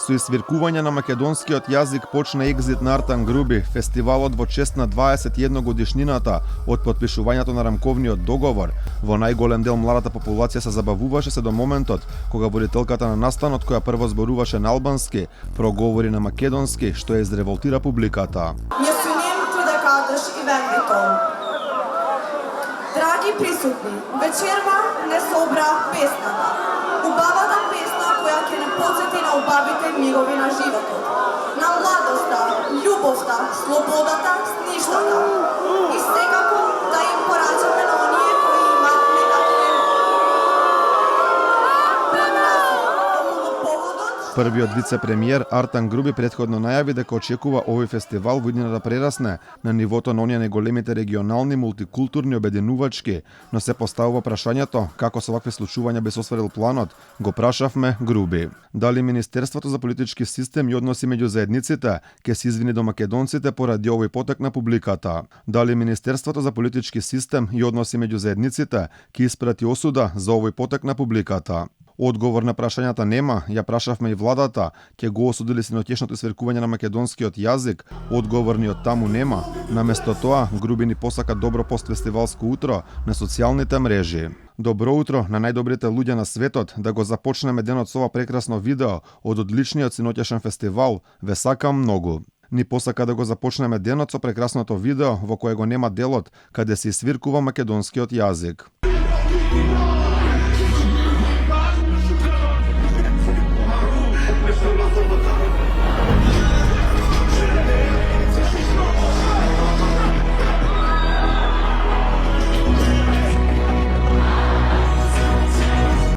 Со извиркување на македонскиот јазик почна екзит на Артан Груби, фестивалот во чест на 21 годишнината од потпишувањето на рамковниот договор. Во најголем дел младата популација се забавуваше се до моментот кога водителката на настанот, која прво зборуваше на албански, проговори на македонски, што ја изреволтира публиката. Драги присутни, вечерва не собрав песната. Убавата песна која ќе не подсети на убавите мигови на животот. На младоста, љубовта, слободата, сништата. И секако да им порачаме на оние кои имаат некакви поводот. Првиот вице-премиер Артан Груби претходно најави дека очекува овој фестивал во иднина да прерасне на нивото на оние најголемите регионални, мултикултурни, обединувачки, но се поставува прашањето како со вакви случувања би се осварил планот. Го прашавме Груби. Дали Министерството за политички систем и односи меѓу заедниците ќе се извини до македонците поради овој потек на публиката? Дали Министерството за политички систем и односи меѓу заедниците ќе испрати осуда за овој потек на публиката? Одговор на прашањата нема, ја прашавме и владата, ќе го осудили синоќешното свиркување на македонскиот јазик, одговор ни од таму нема. Наместо тоа, Груби ни посака добро постфестивалско утро на социјалните мрежи. Добро утро на најдобрите луѓе на светот, да го започнеме денот со ова прекрасно видео од одличниот синоќешен фестивал, ве сакам многу. Ни посака да го започнеме денот со прекрасното видео во кое го нема делот каде се свиркува македонскиот јазик.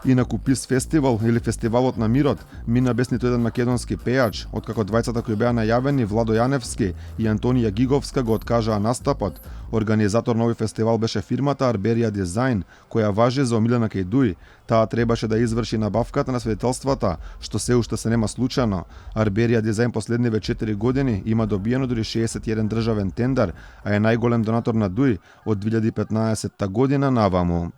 Инаку ПИС фестивал или фестивалот на мирот мина без ниту еден македонски пејач, откако двајцата кои беа најавени, Владо Јаневски и Антонија Гиговска, го откажаа настапот. Организатор на овој фестивал беше фирмата Арберија Дизајн, која важи за Омилена Кајдуи. Таа требаше да изврши набавката на свидетелствата, што се уште се нема случано. Арберија Дизајн последниве 4 години има добиено дури 61 државен тендер, а е најголем донатор на ДУИ од 2015 година наваму.